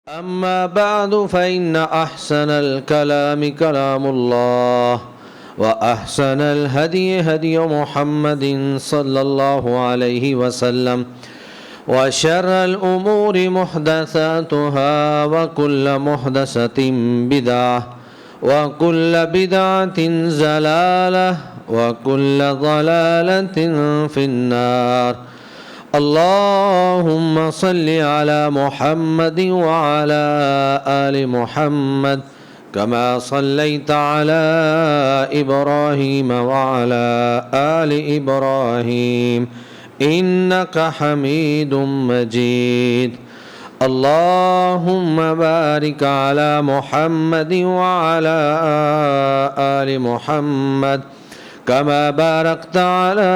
أما بعد فإن أحسن الكلام كلام الله وأحسن الهدي هدي محمد صلى الله عليه وسلم وشر الأمور محدثاتها وكل محدثة بدعة وكل بدعة ضلالة وكل ضلالة في النار. اللهم صل على محمد وعلى آل محمد كما صليت على إبراهيم وعلى آل إبراهيم إنك حميد مجيد. اللهم بارك على محمد وعلى آل محمد كما باركت على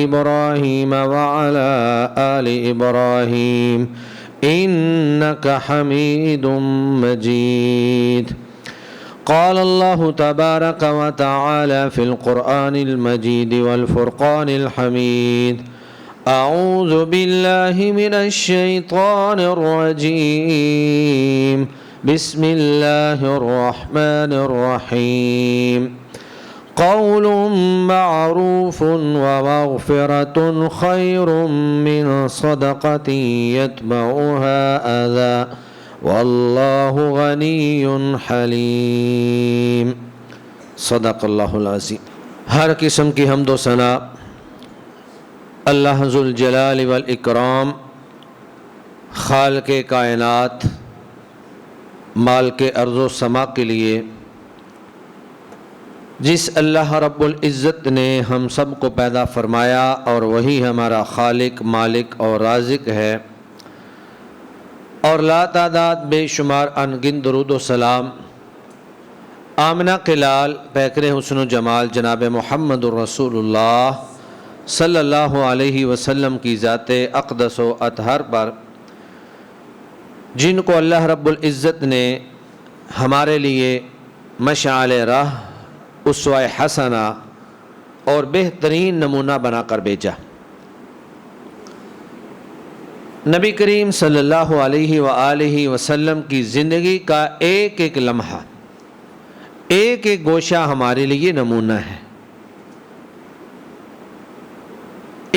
إبراهيم وعلى آل إبراهيم إنك حميد مجيد. قال الله تبارك وتعالى في القرآن المجيد والفرقان الحميد: أعوذ بالله من الشيطان الرجيم. بسم الله الرحمن الرحيم. قول معروف ومغفرة خير من صدقة يتبعها أذى والله غني حليم. صدق اللہ العظیم. ہر قسم کی حمد و ثنا اللہ ذوالجلال والاکرام، خالق کائنات، مالک ارض و سما کے لیے، جس اللہ رب العزت نے ہم سب کو پیدا فرمایا اور وہی ہمارا خالق، مالک اور رازق ہے، اور لا تعداد بے شمار انگن درود و سلام آمنہ کے لال پیکر حسن و جمال جناب محمد الرسول اللہ صلی اللہ علیہ وسلم کی ذات اقدس و اطہر پر، جن کو اللہ رب العزت نے ہمارے لیے مشعل راہ، اسوہ حسنہ اور بہترین نمونہ بنا کر بھیجا. نبی کریم صلی اللہ علیہ وآلہ وسلم کی زندگی کا ایک ایک لمحہ، ایک ایک گوشہ ہمارے لیے نمونہ ہے.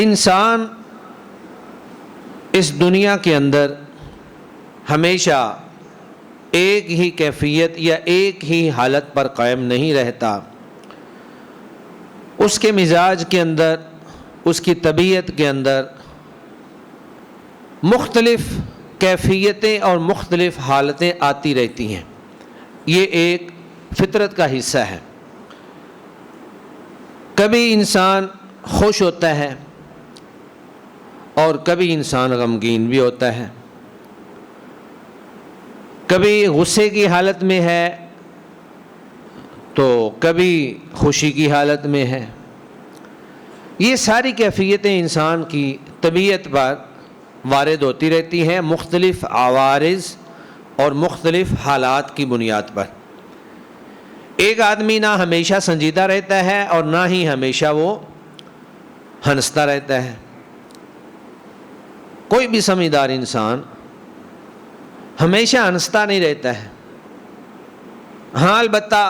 انسان اس دنیا کے اندر ہمیشہ ایک ہی کیفیت یا ایک ہی حالت پر قائم نہیں رہتا. اس کے مزاج کے اندر، اس کی طبیعت کے اندر مختلف کیفیتیں اور مختلف حالتیں آتی رہتی ہیں. یہ ایک فطرت کا حصہ ہے. کبھی انسان خوش ہوتا ہے اور کبھی انسان غمگین بھی ہوتا ہے. کبھی غصے کی حالت میں ہے تو کبھی خوشی کی حالت میں ہے. یہ ساری کیفیتیں انسان کی طبیعت پر وارد ہوتی رہتی ہیں، مختلف عوارض اور مختلف حالات کی بنیاد پر. ایک آدمی نہ ہمیشہ سنجیدہ رہتا ہے اور نہ ہی ہمیشہ وہ ہنستا رہتا ہے. کوئی بھی سمجھدار انسان ہمیشہ ہنستا نہیں رہتا ہے. ہاں، البتہ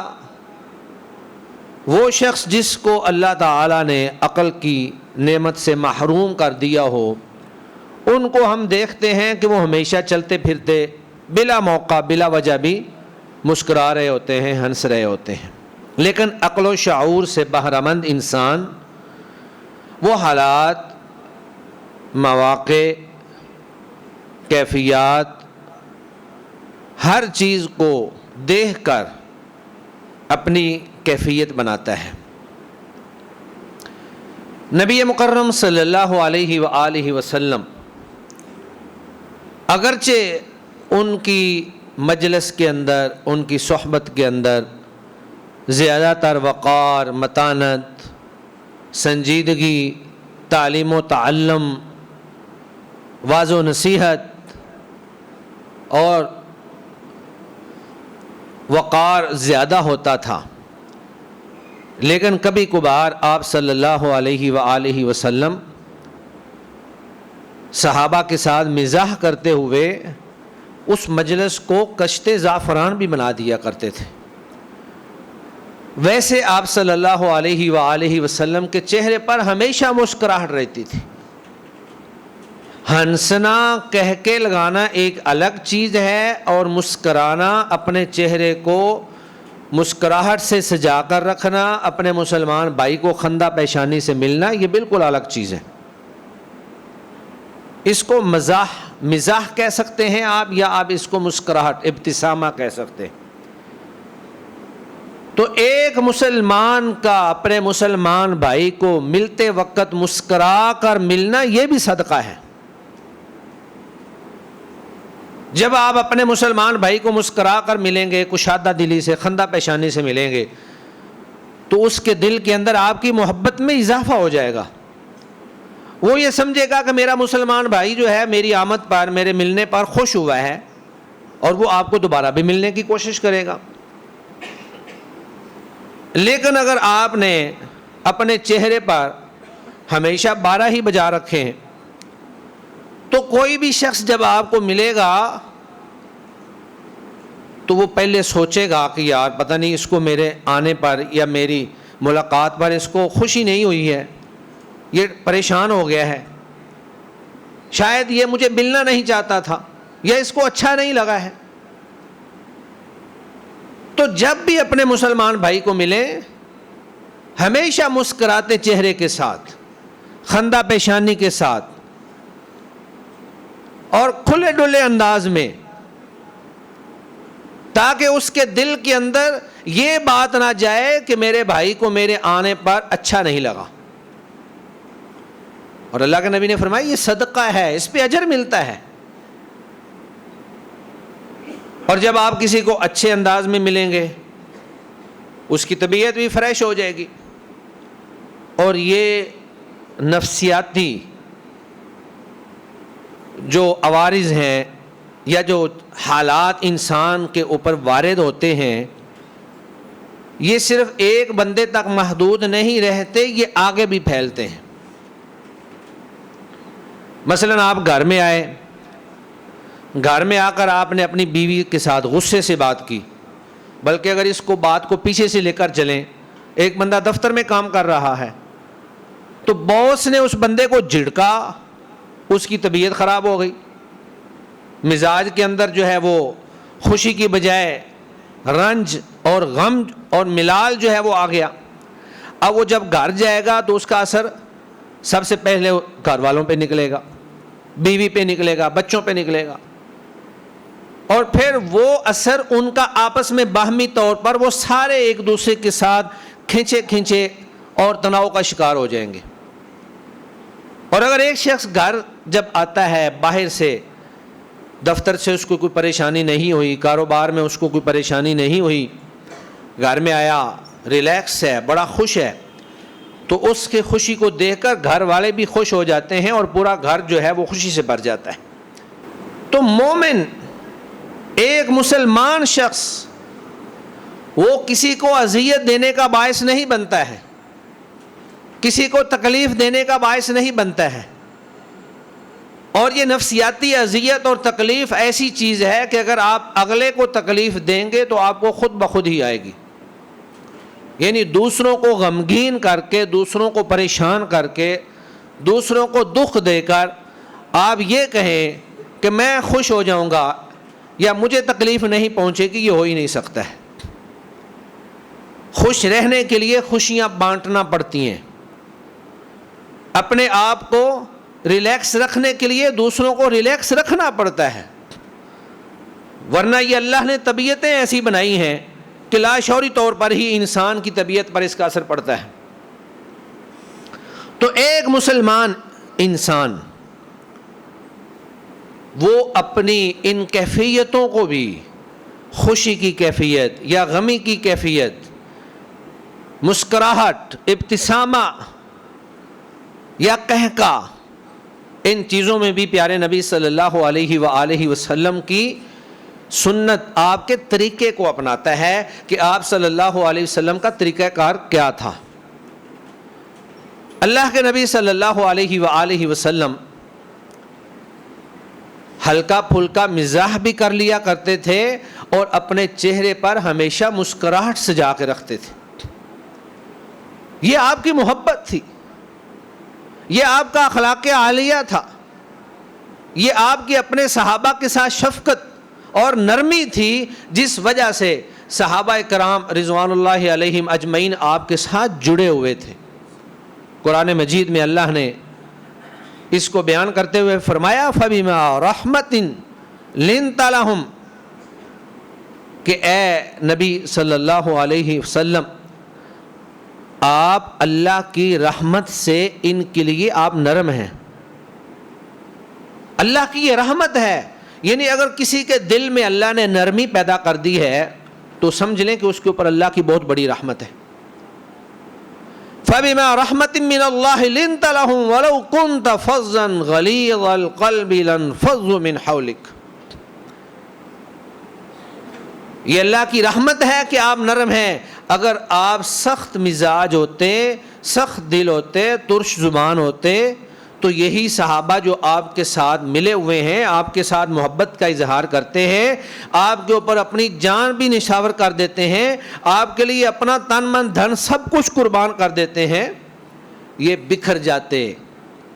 وہ شخص جس کو اللہ تعالیٰ نے عقل کی نعمت سے محروم کر دیا ہو، ان کو ہم دیکھتے ہیں کہ وہ ہمیشہ چلتے پھرتے بلا موقع، بلا وجہ بھی مسکرا رہے ہوتے ہیں، ہنس رہے ہوتے ہیں. لیکن عقل و شعور سے بہرہ مند انسان وہ حالات، مواقع، کیفیات، ہر چیز کو دیکھ کر اپنی کیفیت بناتا ہے. نبی مکرم صلی اللہ علیہ وآلہ وسلم اگرچہ ان کی مجلس کے اندر، ان کی صحبت کے اندر زیادہ تر وقار، متانت، سنجیدگی، تعلیم و تعلم، واعظ و نصیحت اور وقار زیادہ ہوتا تھا، لیکن کبھی کبھار آپ صلی اللہ علیہ وآلہ وسلم صحابہ کے ساتھ مزاح کرتے ہوئے اس مجلس کو کشت زعفران بھی بنا دیا کرتے تھے۔ ویسے آپ صلی اللہ علیہ وآلہ وسلم کے چہرے پر ہمیشہ مسکراہٹ رہتی تھی۔ ہنسنا کہہ کے لگانا ایک الگ چیز ہے، اور مسکرانا، اپنے چہرے کو مسکراہٹ سے سجا کر رکھنا، اپنے مسلمان بھائی کو خندہ پیشانی سے ملنا، یہ بالکل الگ چیز ہے۔ اس کو مزاح کہہ سکتے ہیں آپ، یا آپ اس کو مسکراہٹ، ابتسامہ کہہ سکتے ہیں۔ تو ایک مسلمان کا اپنے مسلمان بھائی کو ملتے وقت مسکرا کر ملنا، یہ بھی صدقہ ہے۔ جب آپ اپنے مسلمان بھائی کو مسکرا کر ملیں گے، کشادہ دلی سے، خندہ پیشانی سے ملیں گے، تو اس کے دل کے اندر آپ کی محبت میں اضافہ ہو جائے گا۔ وہ یہ سمجھے گا کہ میرا مسلمان بھائی جو ہے میری آمد پر، میرے ملنے پر خوش ہوا ہے، اور وہ آپ کو دوبارہ بھی ملنے کی کوشش کرے گا۔ لیکن اگر آپ نے اپنے چہرے پر ہمیشہ 12 ہی بجا رکھے ہیں، تو کوئی بھی شخص جب آپ کو ملے گا تو وہ پہلے سوچے گا کہ یار پتہ نہیں اس کو میرے آنے پر یا میری ملاقات پر اس کو خوشی نہیں ہوئی ہے، یہ پریشان ہو گیا ہے، شاید یہ مجھے ملنا نہیں چاہتا تھا، یا اس کو اچھا نہیں لگا ہے۔ تو جب بھی اپنے مسلمان بھائی کو ملیں، ہمیشہ مسکراتے چہرے کے ساتھ، خندہ پیشانی کے ساتھ، اور کھلے ڈلے انداز میں، تاکہ اس کے دل کے اندر یہ بات نہ جائے کہ میرے بھائی کو میرے آنے پر اچھا نہیں لگا۔ اور اللہ کے نبی نے فرمایا یہ صدقہ ہے، اس پہ اجر ملتا ہے۔ اور جب آپ کسی کو اچھے انداز میں ملیں گے، اس کی طبیعت بھی فریش ہو جائے گی، اور یہ نفسیاتی جو عوارض ہیں یا جو حالات انسان کے اوپر وارد ہوتے ہیں، یہ صرف ایک بندے تک محدود نہیں رہتے، یہ آگے بھی پھیلتے ہیں۔ مثلا آپ گھر میں آئے، گھر میں آ کر آپ نے اپنی بیوی کے ساتھ غصے سے بات کی، بلکہ اگر اس کو بات کو پیچھے سے لے کر چلیں، ایک بندہ دفتر میں کام کر رہا ہے، تو باس نے اس بندے کو جھڑکا، اس کی طبیعت خراب ہو گئی، مزاج کے اندر جو ہے وہ خوشی کی بجائے رنج اور غم اور ملال جو ہے وہ آ گیا۔ اب وہ جب گھر جائے گا تو اس کا اثر سب سے پہلے گھر والوں پہ نکلے گا، بیوی پہ نکلے گا، بچوں پہ نکلے گا، اور پھر وہ اثر ان کا آپس میں باہمی طور پر وہ سارے ایک دوسرے کے ساتھ کھینچے اور تناؤ کا شکار ہو جائیں گے۔ اور اگر ایک شخص گھر جب آتا ہے باہر سے، دفتر سے اس کو کوئی پریشانی نہیں ہوئی، کاروبار میں اس کو کوئی پریشانی نہیں ہوئی، گھر میں آیا، ریلیکس ہے، بڑا خوش ہے، تو اس کے خوشی کو دیکھ کر گھر والے بھی خوش ہو جاتے ہیں، اور پورا گھر جو ہے وہ خوشی سے بھر جاتا ہے۔ تو مومن، ایک مسلمان شخص، وہ کسی کو اذیت دینے کا باعث نہیں بنتا ہے، کسی کو تکلیف دینے کا باعث نہیں بنتا ہے۔ اور یہ نفسیاتی اذیت اور تکلیف ایسی چیز ہے کہ اگر آپ اگلے کو تکلیف دیں گے تو آپ کو خود بخود ہی آئے گی۔ یعنی دوسروں کو غمگین کر کے، دوسروں کو پریشان کر کے، دوسروں کو دکھ دے کر آپ یہ کہیں کہ میں خوش ہو جاؤں گا یا مجھے تکلیف نہیں پہنچے گی، یہ ہو ہی نہیں سکتا ہے۔ خوش رہنے کے لیے خوشیاں بانٹنا پڑتی ہیں، اپنے آپ کو ریلیکس رکھنے کے لیے دوسروں کو ریلیکس رکھنا پڑتا ہے، ورنہ یہ اللہ نے طبیعتیں ایسی بنائی ہیں کہ لاشعوری طور پر ہی انسان کی طبیعت پر اس کا اثر پڑتا ہے۔ تو ایک مسلمان انسان وہ اپنی ان کیفیتوں کو بھی، خوشی کی کیفیت یا غمی کی کیفیت، مسکراہٹ، ابتسامہ یا قہقہ، ان چیزوں میں بھی پیارے نبی صلی اللہ علیہ وآلہ وسلم کی سنت، آپ کے طریقے کو اپناتا ہے کہ آپ صلی اللہ علیہ وسلم کا طریقہ کار کیا تھا۔ اللہ کے نبی صلی اللہ علیہ وآلہ وسلم ہلکا پھلکا مزاح بھی کر لیا کرتے تھے اور اپنے چہرے پر ہمیشہ مسکراہٹ سجا کے رکھتے تھے. یہ آپ کی محبت تھی, یہ آپ کا اخلاق عالیہ تھا, یہ آپ کی اپنے صحابہ کے ساتھ شفقت اور نرمی تھی, جس وجہ سے صحابہ کرام رضوان اللہ علیہم اجمعین آپ کے ساتھ جڑے ہوئے تھے. قرآن مجید میں اللہ نے اس کو بیان کرتے ہوئے فرمایا فَبِمَا رَحْمَةٍ لِنْتَ لَهُمْ, کہ اے نبی صلی اللہ علیہ وسلم آپ اللہ کی رحمت سے ان کے لیے آپ نرم ہیں. اللہ کی یہ رحمت ہے, یعنی اگر کسی کے دل میں اللہ نے نرمی پیدا کر دی ہے تو سمجھ لیں کہ اس کے اوپر اللہ کی بہت بڑی رحمت ہے. فَبِمَا رَحْمَةٍ مِّنَ اللَّهِ لِنْتَ لَهُمْ وَلَوْ كُنْتَ فَظًّا غَلِيظَ الْقَلْبِ لَانفَضُّوا مِنْ حَوْلِكَ. یہ اللہ کی رحمت ہے کہ آپ نرم ہیں. اگر آپ سخت مزاج ہوتے, سخت دل ہوتے, ترش زبان ہوتے تو یہی صحابہ جو آپ کے ساتھ ملے ہوئے ہیں, آپ کے ساتھ محبت کا اظہار کرتے ہیں, آپ کے اوپر اپنی جان بھی نشاور کر دیتے ہیں, آپ کے لیے اپنا تن من دھن سب کچھ قربان کر دیتے ہیں, یہ بکھر جاتے.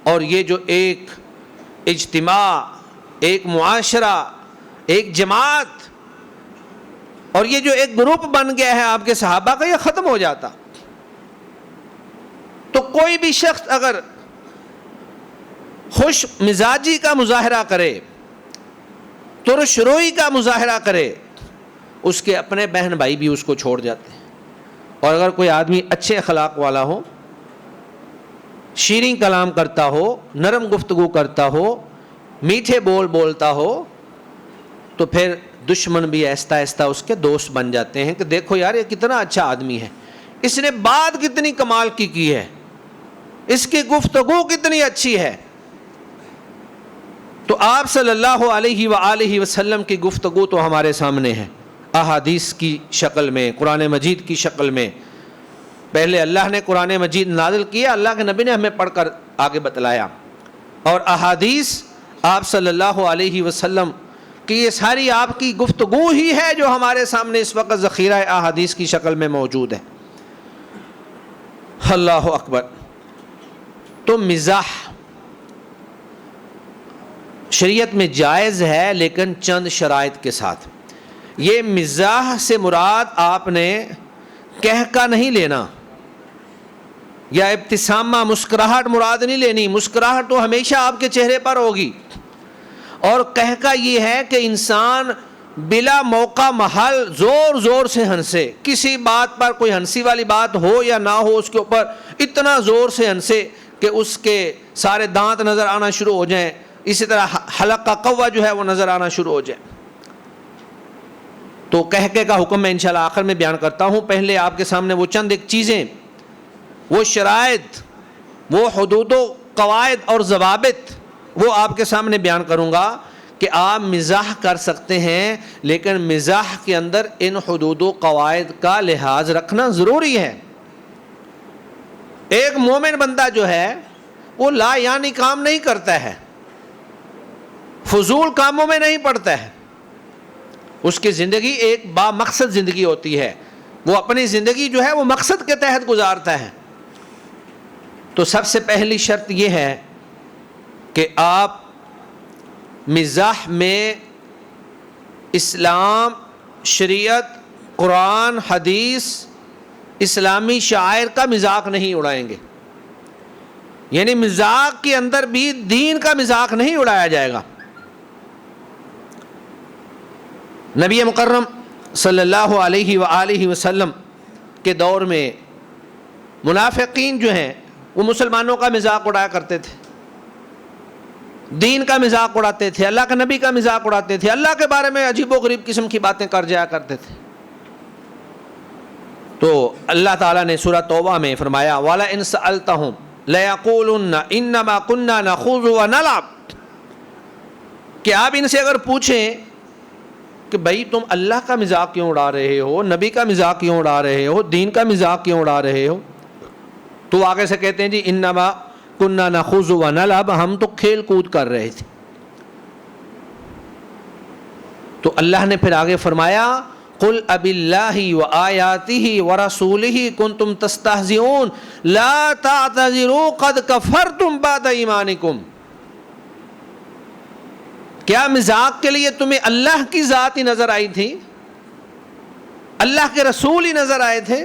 اور یہ جو ایک اجتماع, ایک معاشرہ, ایک جماعت اور یہ جو ایک گروپ بن گیا ہے آپ کے صحابہ کا, یہ ختم ہو جاتا. تو کوئی بھی شخص اگر خوش مزاجی کا مظاہرہ کرے, ترش روئی کا مظاہرہ کرے, اس کے اپنے بہن بھائی بھی اس کو چھوڑ جاتے ہیں. اور اگر کوئی آدمی اچھے اخلاق والا ہو, شیریں کلام کرتا ہو, نرم گفتگو کرتا ہو, میٹھے بول بولتا ہو, تو پھر دشمن بھی آہستہ آہستہ اس کے دوست بن جاتے ہیں کہ دیکھو یار یہ کتنا اچھا آدمی ہے, اس نے بات کتنی کمال کی ہے, اس کی گفتگو کتنی اچھی ہے. تو آپ صلی اللہ علیہ وآلہ وسلم کی گفتگو تو ہمارے سامنے ہے, احادیث کی شکل میں, قرآن مجید کی شکل میں. پہلے اللہ نے قرآن مجید نازل کیا, اللہ کے نبی نے ہمیں پڑھ کر آگے بتلایا, اور احادیث آپ صلی اللہ علیہ وسلم کہ یہ ساری آپ کی گفتگو ہی ہے جو ہمارے سامنے اس وقت ذخیرہ احادیث کی شکل میں موجود ہے. اللہ اکبر. تو مزاح شریعت میں جائز ہے, لیکن چند شرائط کے ساتھ. یہ مزاح سے مراد آپ نے کہکا نہیں لینا, یا ابتسامہ مسکراہٹ مراد نہیں لینی. مسکراہٹ تو ہمیشہ آپ کے چہرے پر ہوگی, اور کہکا یہ ہے کہ انسان بلا موقع محل زور زور سے ہنسے, کسی بات پر کوئی ہنسی والی بات ہو یا نہ ہو, اس کے اوپر اتنا زور سے ہنسے کہ اس کے سارے دانت نظر آنا شروع ہو جائیں, اسی طرح حلق کا قوہ جو ہے وہ نظر آنا شروع ہو جائے. تو کہکے کا حکم میں انشاءاللہ آخر میں بیان کرتا ہوں. پہلے آپ کے سامنے وہ چند ایک چیزیں, وہ شرائط, وہ حدود و قواعد اور ضوابط وہ آپ کے سامنے بیان کروں گا کہ آپ مزاح کر سکتے ہیں, لیکن مزاح کے اندر ان حدود و قواعد کا لحاظ رکھنا ضروری ہے. ایک مومن بندہ جو ہے وہ لا یعنی کام نہیں کرتا ہے, فضول کاموں میں نہیں پڑتا ہے. اس کی زندگی ایک با مقصد زندگی ہوتی ہے, وہ اپنی زندگی جو ہے وہ مقصد کے تحت گزارتا ہے. تو سب سے پہلی شرط یہ ہے کہ آپ مزاح میں اسلام, شریعت, قرآن, حدیث, اسلامی شعائر کا مذاق نہیں اڑائیں گے. یعنی مذاق کے اندر بھی دین کا مذاق نہیں اڑایا جائے گا. نبی مکرم صلی اللہ علیہ وآلہ وسلم کے دور میں منافقین جو ہیں وہ مسلمانوں کا مذاق اڑایا کرتے تھے, دین کا مذاق اڑاتے تھے, اللہ کے نبی کا مذاق اڑاتے تھے, اللہ کے بارے میں عجیب و غریب قسم کی باتیں کر جایا کرتے تھے. تو اللہ تعالیٰ نے سورہ توبہ میں فرمایا وَلَئِن سَأَلْتَهُمْ لَيَقُولُنَّ إِنَّمَا كُنَّا نَخُوضُ وَنَلْعَبُ, کہ آپ ان سے اگر پوچھیں کہ بھائی تم اللہ کا مذاق کیوں اڑا رہے ہو, نبی کا مذاق کیوں اڑا رہے ہو, دین کا مذاق کیوں اڑا رہے ہو, تو آگے سے کہتے ہیں جی انما کننا نخوض ونلعب, ہم تو کھیل کود کر رہے تھے. تو اللہ نے پھر آگے فرمایا قل اب اللہ وآیاتہ ورسولہ کنتم تستہزئون لا تعتذروا قد کفرتم بعد ایمانکم. کیا مذاق کے لیے تمہیں اللہ کی ذات ہی نظر آئی تھی؟ اللہ کے رسول ہی نظر آئے تھے؟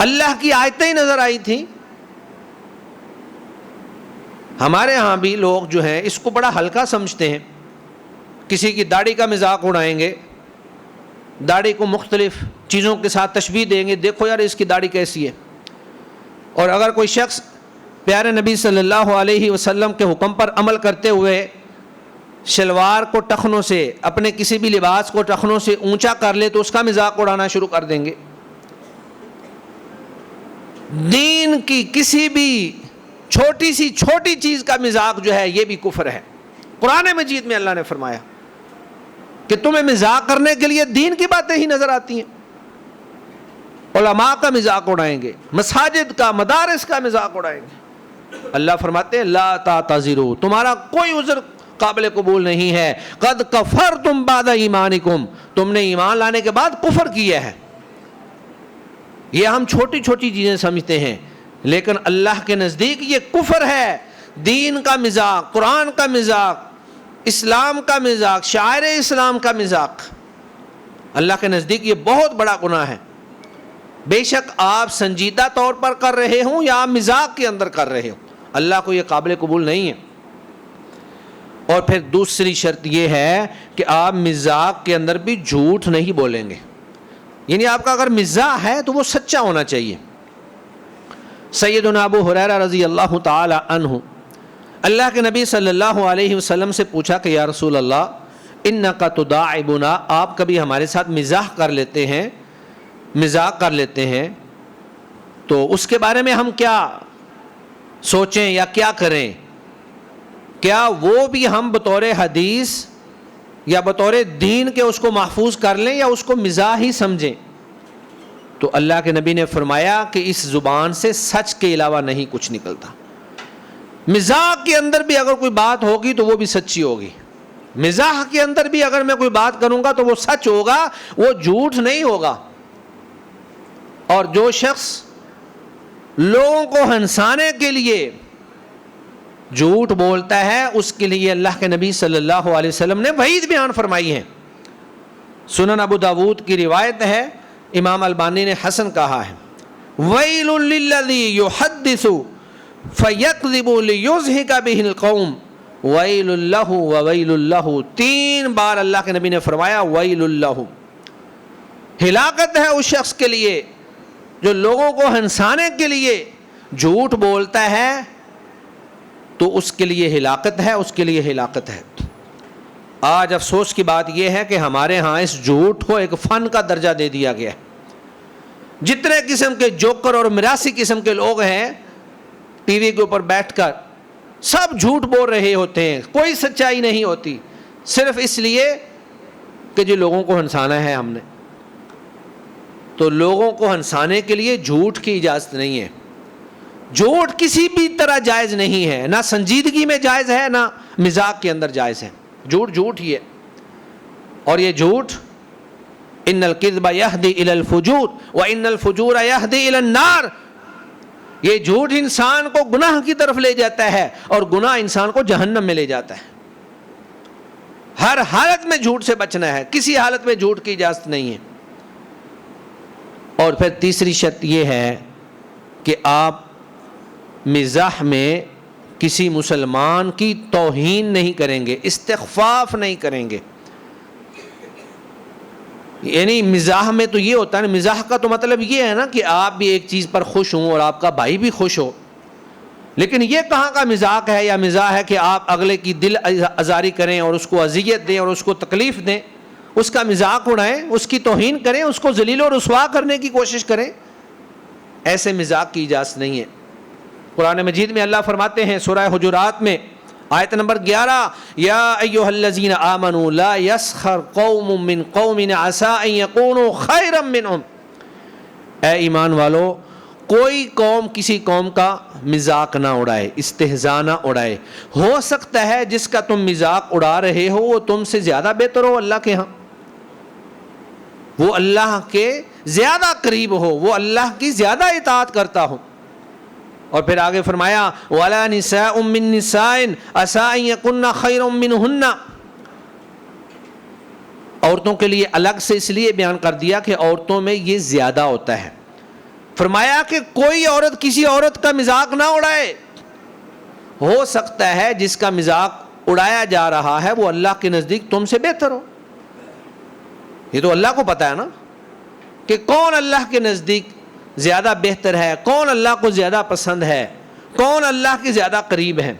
اللہ کی آیتیں ہی نظر آئی تھیں؟ ہمارے ہاں بھی لوگ جو ہیں اس کو بڑا ہلکا سمجھتے ہیں. کسی کی داڑھی کا مذاق اڑائیں گے, داڑھی کو مختلف چیزوں کے ساتھ تشبیہ دیں گے, دیکھو یار اس کی داڑھی کیسی ہے. اور اگر کوئی شخص پیارے نبی صلی اللہ علیہ وسلم کے حکم پر عمل کرتے ہوئے شلوار کو ٹخنوں سے, اپنے کسی بھی لباس کو ٹخنوں سے اونچا کر لے تو اس کا مذاق اڑانا شروع کر دیں گے. دین کی کسی بھی چھوٹی سی چھوٹی چیز کا مذاق جو ہے یہ بھی کفر ہے. قرآن مجید میں اللہ نے فرمایا کہ تمہیں مذاق کرنے کے لیے دین کی باتیں ہی نظر آتی ہیں. علماء کا مذاق اڑائیں گے, مساجد کا, مدارس کا مذاق اڑائیں گے. اللہ فرماتے ہیں لا تعتذروا, تمہارا کوئی عذر قابل قبول نہیں ہے. قد کفرتم بعد ایمانکم, تم نے ایمان لانے کے بعد کفر کیا ہے. یہ ہم چھوٹی چھوٹی چیزیں سمجھتے ہیں, لیکن اللہ کے نزدیک یہ کفر ہے. دین کا مذاق, قرآن کا مذاق, اسلام کا مذاق, شاعر اسلام کا مذاق, اللہ کے نزدیک یہ بہت بڑا گناہ ہے. بے شک آپ سنجیدہ طور پر کر رہے ہوں یا آپ مذاق کے اندر کر رہے ہوں, اللہ کو یہ قابل قبول نہیں ہے. اور پھر دوسری شرط یہ ہے کہ آپ مذاق کے اندر بھی جھوٹ نہیں بولیں گے. یعنی آپ کا اگر مزاح ہے تو وہ سچا ہونا چاہیے. سیدنا ابو ہریرہ رضی اللہ تعالی عنہ اللہ کے نبی صلی اللہ علیہ وسلم سے پوچھا کہ یا رسول اللہ انک تداعبنا, آپ کبھی ہمارے ساتھ مزاح کر لیتے ہیں, مذاق کر لیتے ہیں, تو اس کے بارے میں ہم کیا سوچیں یا کیا کریں؟ کیا وہ بھی ہم بطور حدیث یا بطور دین کے اس کو محفوظ کر لیں یا اس کو مزاح ہی سمجھیں؟ تو اللہ کے نبی نے فرمایا کہ اس زبان سے سچ کے علاوہ نہیں کچھ نکلتا. مزاح کے اندر بھی اگر کوئی بات ہوگی تو وہ بھی سچی ہوگی. مزاح کے اندر بھی اگر میں کوئی بات کروں گا تو وہ سچ ہوگا, وہ جھوٹ نہیں ہوگا. اور جو شخص لوگوں کو ہنسانے کے لیے جھوٹ بولتا ہے اس کے لیے اللہ کے نبی صلی اللہ علیہ وسلم نے وعید بیان فرمائی ہے. سنن ابو داود کی روایت ہے, امام البانی نے حسن کہا ہے, وَيْلٌ لِلَّذِي يُحَدِّثُ فَيَكْذِبُ لِيُضْحِكَ بِهِ الْقَوْمُ وَيْلٌ لَهُ وَوَيْلٌ لَهُ. 3 بار اللہ کے نبی نے فرمایا وَيْلٌ لَهُ. ہلاکت ہے اس شخص کے لیے جو لوگوں کو ہنسانے کے لیے جھوٹ بولتا ہے, تو اس کے لیے ہلاکت ہے, اس کے لیے ہلاکت ہے. آج افسوس کی بات یہ ہے کہ ہمارے ہاں اس جھوٹ کو ایک فن کا درجہ دے دیا گیا ہے. جتنے قسم کے جوکر اور مراسی قسم کے لوگ ہیں ٹی وی کے اوپر بیٹھ کر سب جھوٹ بول رہے ہوتے ہیں, کوئی سچائی نہیں ہوتی, صرف اس لیے کہ جو لوگوں کو ہنسانا ہے ہم نے. تو لوگوں کو ہنسانے کے لیے جھوٹ کی اجازت نہیں ہے. جھوٹ کسی بھی طرح جائز نہیں ہے, نہ سنجیدگی میں جائز ہے نہ مذاق کے اندر جائز ہے. جھوٹ جھوٹ ہی ہے. اور یہ جھوٹ ان الکذب یہدی الی الفجور وان الفجور یہدی الی النار, یہ جھوٹ انسان کو گناہ کی طرف لے جاتا ہے اور گناہ انسان کو جہنم میں لے جاتا ہے. ہر حالت میں جھوٹ سے بچنا ہے, کسی حالت میں جھوٹ کی اجازت نہیں ہے. اور پھر تیسری شرط یہ ہے کہ آپ مزاح میں کسی مسلمان کی توہین نہیں کریں گے, استخفاف نہیں کریں گے. یعنی مزاح میں تو یہ ہوتا ہے نا, مزاح کا تو مطلب یہ ہے نا کہ آپ بھی ایک چیز پر خوش ہوں اور آپ کا بھائی بھی خوش ہو, لیکن یہ کہاں کا مزاح ہے یا مزاح ہے کہ آپ اگلے کی دل آزاری کریں اور اس کو اذیت دیں اور اس کو تکلیف دیں, اس کا مذاق اڑائیں, اس کی توہین کریں, اس کو ذلیل و رسوا کرنے کی کوشش کریں. ایسے مذاق کی اجازت نہیں ہے. قرآن مجید میں اللہ فرماتے ہیں سورہ حجرات میں آیت نمبر 11, یا ایھا الذین آمنوا لا یسخر قوم من قوم عسى ان یکونوا خیرا منهم. اے ایمان والو, کوئی قوم کسی قوم کا مذاق نہ اڑائے، استہزاء نہ اڑائے۔ ہو سکتا ہے جس کا تم مذاق اڑا رہے ہو وہ تم سے زیادہ بہتر ہو اللہ کے ہاں، وہ اللہ کے زیادہ قریب ہو، وہ اللہ کی زیادہ اطاعت کرتا ہو۔ اور پھر آگے فرمایا وَلَا نِسَاءٌ مِّن نِسَاءٍ عَسَىٰ أَن يَكُنَّ خَيْرًا مِّنْهُنَّ، عورتوں کے لیے الگ سے اس لیے بیان کر دیا کہ عورتوں میں یہ زیادہ ہوتا ہے۔ فرمایا کہ کوئی عورت کسی عورت کا مذاق نہ اڑائے، ہو سکتا ہے جس کا مذاق اڑایا جا رہا ہے وہ اللہ کے نزدیک تم سے بہتر ہو۔ یہ تو اللہ کو پتا ہے نا کہ کون اللہ کے نزدیک زیادہ بہتر ہے، کون اللہ کو زیادہ پسند ہے، کون اللہ کے زیادہ قریب ہے۔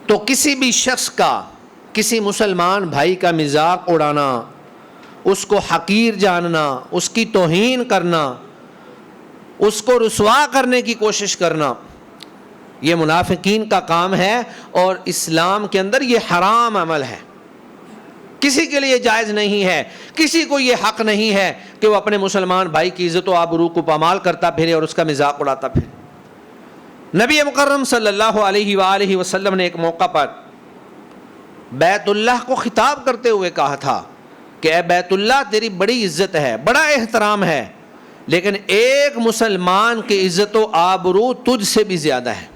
تو کسی بھی شخص کا کسی مسلمان بھائی کا مذاق اڑانا، اس کو حقیر جاننا، اس کی توہین کرنا، اس کو رسوا کرنے کی کوشش کرنا، یہ منافقین کا کام ہے، اور اسلام کے اندر یہ حرام عمل ہے، کسی کے لیے جائز نہیں ہے، کسی کو یہ حق نہیں ہے کہ وہ اپنے مسلمان بھائی کی عزت و آبرو کو پامال کرتا پھرے اور اس کا مذاق اڑاتا پھرے۔ نبی مکرم صلی اللہ علیہ وآلہ وسلم نے ایک موقع پر بیت اللہ کو خطاب کرتے ہوئے کہا تھا کہ اے بیت اللہ تیری بڑی عزت ہے، بڑا احترام ہے، لیکن ایک مسلمان کی عزت و آبرو تجھ سے بھی زیادہ ہے۔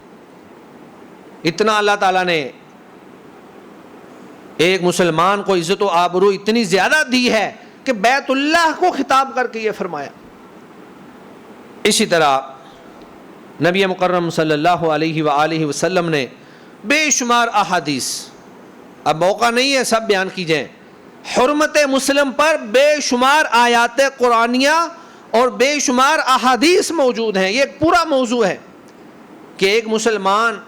اتنا اللہ تعالیٰ نے ایک مسلمان کو عزت و آبرو اتنی زیادہ دی ہے کہ بیت اللہ کو خطاب کر کے یہ فرمایا۔ اسی طرح نبی مکرم صلی اللہ علیہ وآلہ وسلم نے بے شمار احادیث، اب موقع نہیں ہے سب بیان کی جائیں، حرمت مسلم پر بے شمار آیات قرآنیہ اور بے شمار احادیث موجود ہیں۔ یہ ایک پورا موضوع ہے کہ ایک مسلمان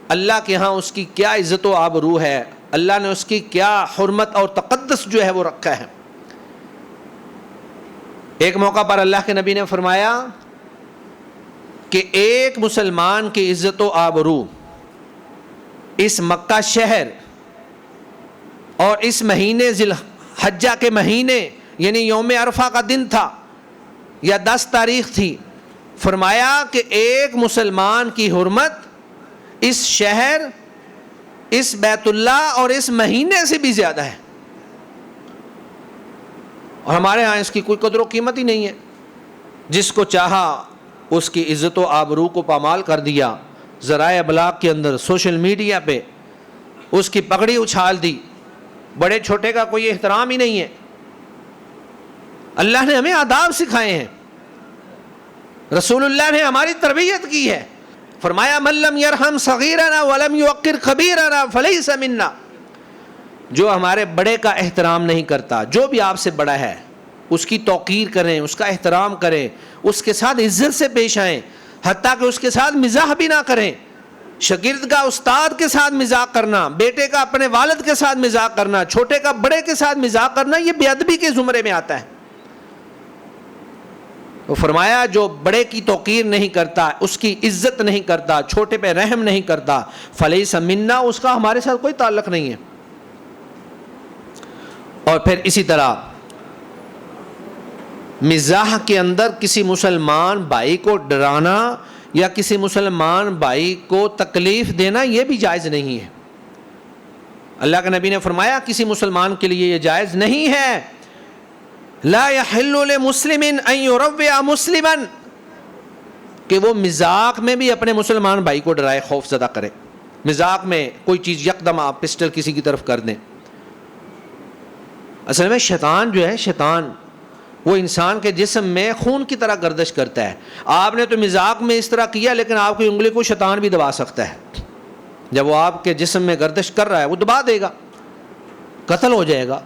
اللہ کے ہاں اس کی کیا عزت و آبرو ہے، اللہ نے اس کی کیا حرمت اور تقدس جو ہے وہ رکھا ہے۔ ایک موقع پر اللہ کے نبی نے فرمایا کہ ایک مسلمان کی عزت و آبرو اس مکہ شہر اور اس مہینے ذی الحجہ کے مہینے، یعنی یوم عرفہ کا دن تھا یا 10 تاریخ تھی، فرمایا کہ ایک مسلمان کی حرمت اس شہر، اس بیت اللہ اور اس مہینے سے بھی زیادہ ہے، اور ہمارے ہاں اس کی کوئی قدر و قیمت ہی نہیں ہے۔ جس کو چاہا اس کی عزت و آبرو کو پامال کر دیا، ذرائع ابلاغ کے اندر، سوشل میڈیا پہ اس کی پگڑی اچھال دی، بڑے چھوٹے کا کوئی احترام ہی نہیں ہے۔ اللہ نے ہمیں آداب سکھائے ہیں، رسول اللہ نے ہماری تربیت کی ہے، فرمایا من لم یرحم صغیرنا ولم یوقر کبیرنا فلیس منا، جو ہمارے بڑے کا احترام نہیں کرتا، جو بھی آپ سے بڑا ہے اس کی توقیر کریں، اس کا احترام کریں، اس کے ساتھ عزت سے پیش آئیں، حتیٰ کہ اس کے ساتھ مزاح بھی نہ کریں۔ شاگرد کا استاد کے ساتھ مذاق کرنا، بیٹے کا اپنے والد کے ساتھ مذاق کرنا، چھوٹے کا بڑے کے ساتھ مذاق کرنا، یہ بے ادبی کے زمرے میں آتا ہے۔ وہ فرمایا جو بڑے کی توقیر نہیں کرتا، اس کی عزت نہیں کرتا، چھوٹے پہ رحم نہیں کرتا، فلیس منا، اس کا ہمارے ساتھ کوئی تعلق نہیں ہے۔ اور پھر اسی طرح مزاح کے اندر کسی مسلمان بھائی کو ڈرانا یا کسی مسلمان بھائی کو تکلیف دینا یہ بھی جائز نہیں ہے۔ اللہ کے نبی نے فرمایا کسی مسلمان کے لیے یہ جائز نہیں ہے، لا يحل لمسلم ان يروع مسلما، کہ وہ مذاق میں بھی اپنے مسلمان بھائی کو ڈرائے، خوف زدہ کرے، مذاق میں کوئی چیز یکدم آپ پسٹل کسی کی طرف کر دیں۔ اصل میں شیطان جو ہے، شیطان وہ انسان کے جسم میں خون کی طرح گردش کرتا ہے۔ آپ نے تو مذاق میں اس طرح کیا، لیکن آپ کی انگلی کو شیطان بھی دبا سکتا ہے۔ جب وہ آپ کے جسم میں گردش کر رہا ہے وہ دبا دے گا، قتل ہو جائے گا۔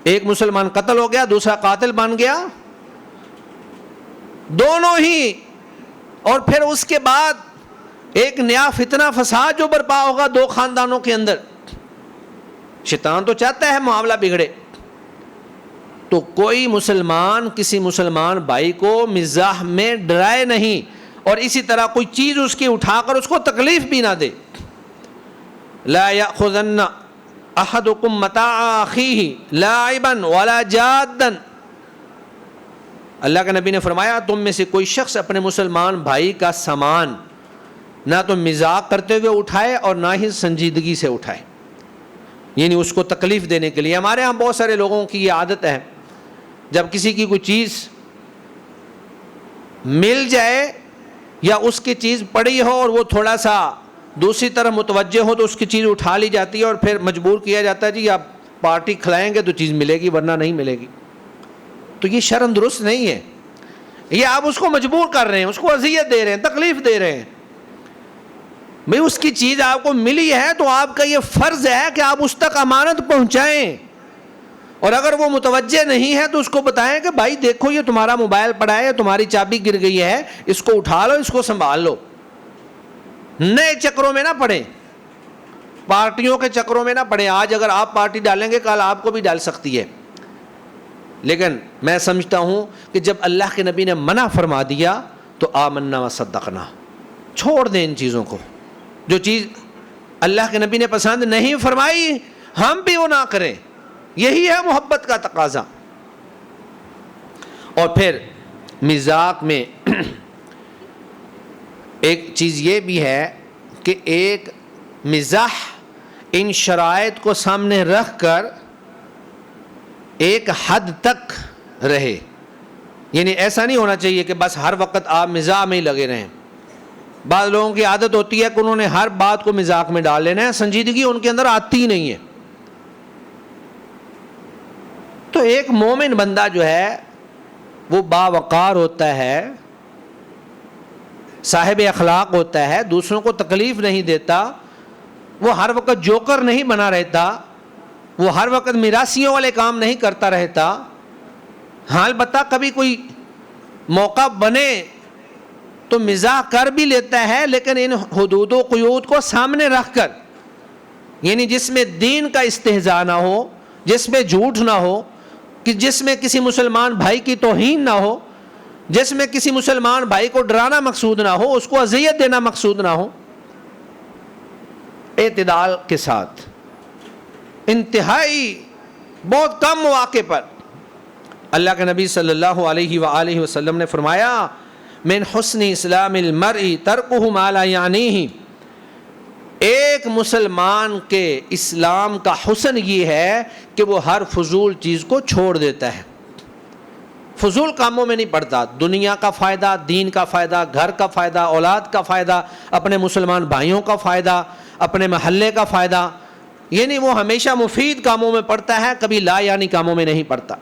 ایک مسلمان قتل ہو گیا، دوسرا قاتل بن گیا، دونوں ہی، اور پھر اس کے بعد ایک نیا فتنہ فساد جو برپا ہوگا دو خاندانوں کے اندر۔ شیطان تو چاہتا ہے معاملہ بگڑے۔ تو کوئی مسلمان کسی مسلمان بھائی کو مزاح میں ڈرائے نہیں، اور اسی طرح کوئی چیز اس کی اٹھا کر اس کو تکلیف بھی نہ دے۔ لا یأخذن احدکم متاع اخیہ لاعبا ولا جادا، اللہ کے نبی نے فرمایا تم میں سے کوئی شخص اپنے مسلمان بھائی کا سامان نہ تو مذاق کرتے ہوئے اٹھائے اور نہ ہی سنجیدگی سے اٹھائے، یعنی اس کو تکلیف دینے کے لیے۔ ہمارے ہاں بہت سارے لوگوں کی یہ عادت ہے، جب کسی کی کوئی چیز مل جائے یا اس کی چیز پڑی ہو اور وہ تھوڑا سا دوسری طرف متوجہ ہو تو اس کی چیز اٹھا لی جاتی ہے اور پھر مجبور کیا جاتا ہے جی آپ پارٹی کھلائیں گے تو چیز ملے گی ورنہ نہیں ملے گی۔ تو یہ شرم درست نہیں ہے، یہ آپ اس کو مجبور کر رہے ہیں، اس کو اذیت دے رہے ہیں، تکلیف دے رہے ہیں۔ بھئی اس کی چیز آپ کو ملی ہے تو آپ کا یہ فرض ہے کہ آپ اس تک امانت پہنچائیں، اور اگر وہ متوجہ نہیں ہے تو اس کو بتائیں کہ بھائی دیکھو یہ تمہارا موبائل پڑا ہے، تمہاری چابی گر گئی ہے، اس کو اٹھا لو، اس کو سنبھال لو۔ نئے چکروں میں نہ پڑیں، پارٹیوں کے چکروں میں نہ پڑیں۔ آج اگر آپ پارٹی ڈالیں گے کل آپ کو بھی ڈال سکتی ہے، لیکن میں سمجھتا ہوں کہ جب اللہ کے نبی نے منع فرما دیا تو آمنا و صدقنا، چھوڑ دیں ان چیزوں کو۔ جو چیز اللہ کے نبی نے پسند نہیں فرمائی ہم بھی وہ نہ کریں، یہی ہے محبت کا تقاضا۔ اور پھر مذاق میں ایک چیز یہ بھی ہے کہ ایک مزاح ان شرائط کو سامنے رکھ کر ایک حد تک رہے، یعنی ایسا نہیں ہونا چاہیے کہ بس ہر وقت آپ مزاح میں ہی لگے رہیں۔ بعض لوگوں کی عادت ہوتی ہے کہ انہوں نے ہر بات کو مذاق میں ڈال لینا ہے، سنجیدگی ان کے اندر آتی ہی نہیں ہے۔ تو ایک مومن بندہ جو ہے وہ باوقار ہوتا ہے، صاحب اخلاق ہوتا ہے، دوسروں کو تکلیف نہیں دیتا، وہ ہر وقت جوکر نہیں بنا رہتا، وہ ہر وقت میراثیوں والے کام نہیں کرتا رہتا۔ ہاں البتہ کبھی کوئی موقع بنے تو مزاح کر بھی لیتا ہے، لیکن ان حدود و قیود کو سامنے رکھ کر، یعنی جس میں دین کا استہزاء نہ ہو، جس میں جھوٹ نہ ہو، کہ جس میں کسی مسلمان بھائی کی توہین نہ ہو، جس میں کسی مسلمان بھائی کو ڈرانا مقصود نہ ہو، اس کو اذیت دینا مقصود نہ ہو، اعتدال کے ساتھ۔ انتہائی بہت کم مواقع پر اللہ کے نبی صلی اللہ علیہ وآلہ وسلم نے فرمایا من حسن اسلام المرء ترکہ ما لا یعنیہ، ایک مسلمان کے اسلام کا حسن یہ ہے کہ وہ ہر فضول چیز کو چھوڑ دیتا ہے، فضول کاموں میں نہیں پڑتا۔ دنیا کا فائدہ، دین کا فائدہ، گھر کا فائدہ، اولاد کا فائدہ، اپنے مسلمان بھائیوں کا فائدہ، اپنے محلے کا فائدہ، یعنی وہ ہمیشہ مفید کاموں میں پڑتا ہے، کبھی لا یعنی کاموں میں نہیں پڑتا۔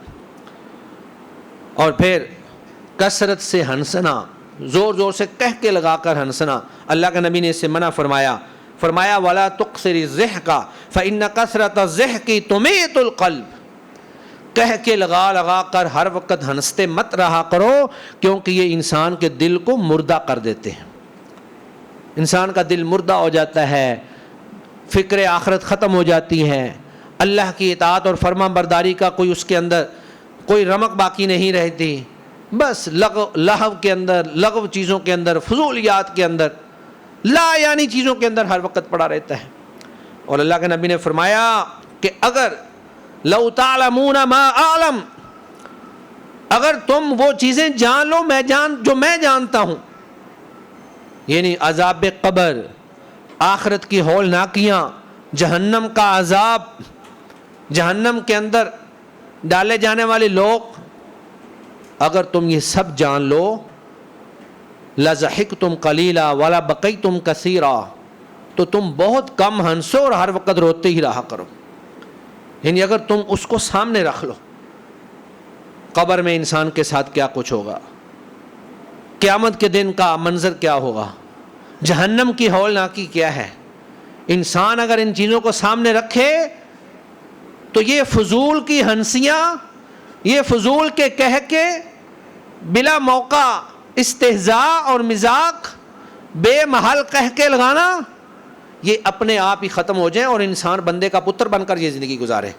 اور پھر کثرت سے ہنسنا، زور زور سے کہہ کے لگا کر ہنسنا، اللہ کے نبی نے اس سے منع فرمایا، فرمایا وَلَا تُقْصِرِ الضِّحْكَ فَإِنَّ كَثْرَةَ الضِّحْكِ تُمِيتُ الْقَلْبَ، کہہ کے لگا لگا کر ہر وقت ہنستے مت رہا کرو، کیونکہ یہ انسان کے دل کو مردہ کر دیتے ہیں۔ انسان کا دل مردہ ہو جاتا ہے، فکر آخرت ختم ہو جاتی ہے، اللہ کی اطاعت اور فرما برداری کا کوئی اس کے اندر کوئی رمق باقی نہیں رہتی، بس لہو کے اندر، لغو چیزوں کے اندر، فضولیات کے اندر، لا یعنی چیزوں کے اندر ہر وقت پڑا رہتا ہے۔ اور اللہ کے نبی نے فرمایا کہ اگر لو تعلمون ما اعلم، اگر تم وہ چیزیں جان لو جو میں جانتا ہوں، یعنی عذاب قبر، آخرت کی ہولناکیاں، جہنم کا عذاب، جہنم کے اندر ڈالے جانے والے لوگ، اگر تم یہ سب جان لو لَضَحِكْتُمْ قَلِيلًا وَلَا بَقَيْتُمْ كَثِيرًا، تو تم بہت کم ہنسو اور ہر وقت روتے ہی رہا کرو۔ یعنی اگر تم اس کو سامنے رکھ لو، قبر میں انسان کے ساتھ کیا کچھ ہوگا، قیامت کے دن کا منظر کیا ہوگا، جہنم کی ہولناکی کیا ہے، انسان اگر ان چیزوں کو سامنے رکھے تو یہ فضول کی ہنسیاں، یہ فضول کے کہہ کے بلا موقع استہزاء اور مذاق، بے محل کہہ کے لگانا، یہ اپنے آپ ہی ختم ہو جائیں اور انسان بندے کا پتر بن کر یہ زندگی گزارے۔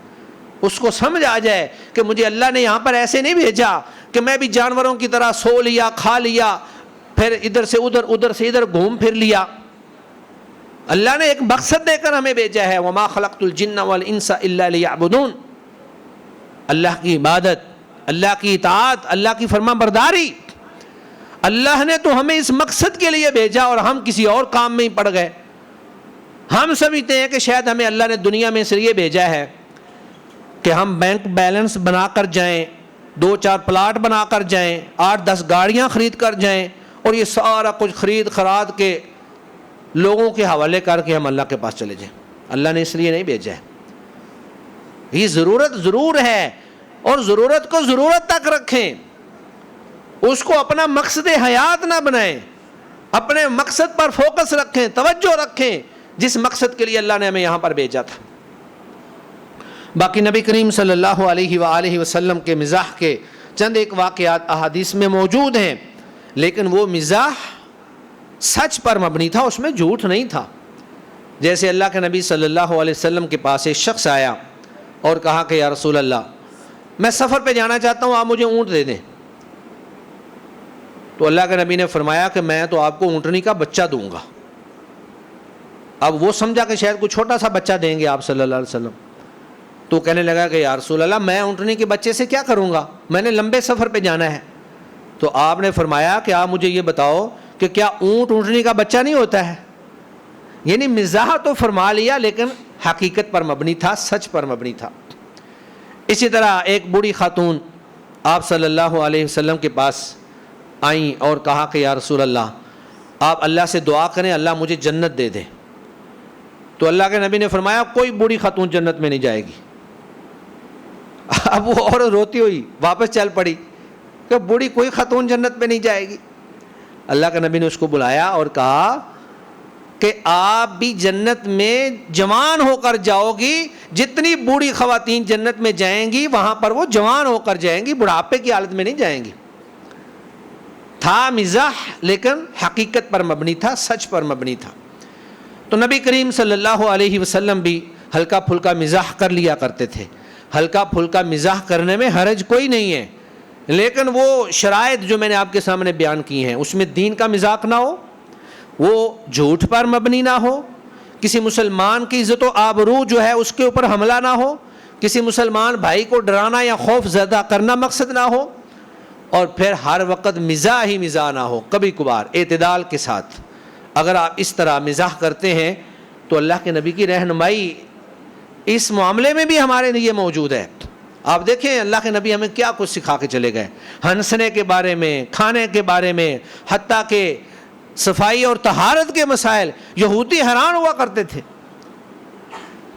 اس کو سمجھ آ جائے کہ مجھے اللہ نے یہاں پر ایسے نہیں بھیجا کہ میں بھی جانوروں کی طرح سو لیا، کھا لیا، پھر ادھر سے ادھر، ادھر سے ادھر گھوم پھر لیا۔ اللہ نے ایک مقصد دے کر ہمیں بھیجا ہے، وَمَا خَلَقْتُ الْجِنَّ وَالْإِنسَ إِلَّا لِيَعْبُدُونَ، اللہ کی عبادت، اللہ کی اطاعت، اللہ کی فرما برداری. اللہ نے تو ہمیں اس مقصد کے لیے بھیجا اور ہم کسی اور کام میں ہی پڑ گئے. ہم سمجھتے ہیں کہ شاید ہمیں اللہ نے دنیا میں اس لیے بھیجا ہے کہ ہم بینک بیلنس بنا کر جائیں، 2-4 پلاٹ بنا کر جائیں، 8-10 گاڑیاں خرید کر جائیں، اور یہ سارا کچھ خرید خراد کے لوگوں کے حوالے کر کے ہم اللہ کے پاس چلے جائیں. اللہ نے اس لیے نہیں بھیجا ہے. یہ ضرورت ضرور ہے، اور ضرورت کو ضرورت تک رکھیں، اس کو اپنا مقصد حیات نہ بنائیں. اپنے مقصد پر فوکس رکھیں، توجہ رکھیں جس مقصد کے لیے اللہ نے ہمیں یہاں پر بھیجا تھا. باقی نبی کریم صلی اللہ علیہ وآلہ وسلم کے مزاح کے چند ایک واقعات احادیث میں موجود ہیں، لیکن وہ مزاح سچ پر مبنی تھا، اس میں جھوٹ نہیں تھا. جیسے اللہ کے نبی صلی اللہ علیہ وسلم کے پاس ایک شخص آیا اور کہا کہ یا رسول اللہ، میں سفر پہ جانا چاہتا ہوں، آپ مجھے اونٹ دے دیں. تو اللہ کے نبی نے فرمایا کہ میں تو آپ کو اونٹنی کا بچہ دوں گا. اب وہ سمجھا کہ شاید کوئی چھوٹا سا بچہ دیں گے آپ صلی اللہ علیہ وسلم. تو کہنے لگا کہ یا رسول اللہ، میں اونٹنی کے بچے سے کیا کروں گا، میں نے لمبے سفر پہ جانا ہے. تو آپ نے فرمایا کہ آپ مجھے یہ بتاؤ کہ کیا اونٹنی کا بچہ نہیں ہوتا ہے. یعنی مزاح تو فرما لیا، لیکن حقیقت پر مبنی تھا، سچ پر مبنی تھا. اسی طرح ایک بوڑھی خاتون آپ صلی اللہ علیہ وسلم کے پاس آئیں اور کہا کہ یا رسول اللہ، آپ اللہ سے دعا کریں اللہ مجھے جنت دے دے. تو اللہ کے نبی نے فرمایا کوئی بوڑھی خاتون جنت میں نہیں جائے گی. اب وہ اور روتی ہوئی واپس چل پڑی کہ بوڑھی کوئی خاتون جنت میں نہیں جائے گی. اللہ کے نبی نے اس کو بلایا اور کہا کہ آپ بھی جنت میں جوان ہو کر جاؤ گی، جتنی بوڑھی خواتین جنت میں جائیں گی وہاں پر وہ جوان ہو کر جائیں گی، بڑھاپے کی حالت میں نہیں جائیں گی. تھا مزاح لیکن حقیقت پر مبنی تھا، سچ پر مبنی تھا. تو نبی کریم صلی اللہ علیہ وسلم بھی ہلکا پھلکا مزاح کر لیا کرتے تھے. ہلکا پھلکا مزاح کرنے میں حرج کوئی نہیں ہے، لیکن وہ شرائط جو میں نے آپ کے سامنے بیان کی ہیں اس میں دین کا مذاق نہ ہو، وہ جھوٹ پر مبنی نہ ہو، کسی مسلمان کی عزت و آبرو جو ہے اس کے اوپر حملہ نہ ہو، کسی مسلمان بھائی کو ڈرانا یا خوف زدہ کرنا مقصد نہ ہو، اور پھر ہر وقت مزاح ہی مزاح نہ ہو. کبھی کبھار اعتدال کے ساتھ اگر آپ اس طرح مزاح کرتے ہیں تو اللہ کے نبی کی رہنمائی اس معاملے میں بھی ہمارے لیے موجود ہے. آپ دیکھیں اللہ کے نبی ہمیں کیا کچھ سکھا کے چلے گئے، ہنسنے کے بارے میں، کھانے کے بارے میں، حتیٰ کہ صفائی اور طہارت کے مسائل. یہودی حیران ہوا کرتے تھے،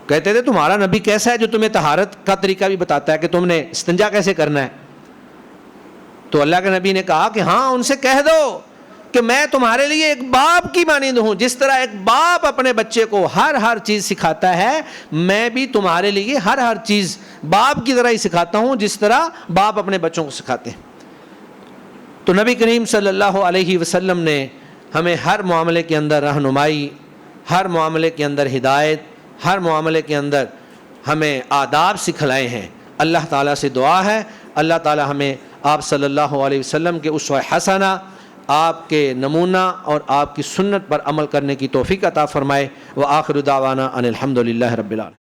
کہتے تھے تمہارا نبی کیسا ہے جو تمہیں طہارت کا طریقہ بھی بتاتا ہے کہ تم نے استنجا کیسے کرنا ہے. تو اللہ کے نبی نے کہا کہ ہاں ان سے کہہ دو کہ میں تمہارے لیے ایک باپ کی مانند ہوں. جس طرح ایک باپ اپنے بچے کو ہر چیز سکھاتا ہے، میں بھی تمہارے لیے ہر چیز باپ کی طرح ہی سکھاتا ہوں جس طرح باپ اپنے بچوں کو سکھاتے ہیں. تو نبی کریم صلی اللہ علیہ وسلم نے ہمیں ہر معاملے کے اندر رہنمائی، ہر معاملے کے اندر ہدایت، ہر معاملے کے اندر ہمیں آداب سکھلائے ہیں. اللہ تعالیٰ سے دعا ہے اللہ تعالیٰ ہمیں آپ صلی اللہ علیہ وسلم کے اسوہ حسنہ، آپ کے نمونہ اور آپ کی سنت پر عمل کرنے کی توفیق عطا فرمائے. وآخر دعوانا ان الحمد للہ رب العالمین.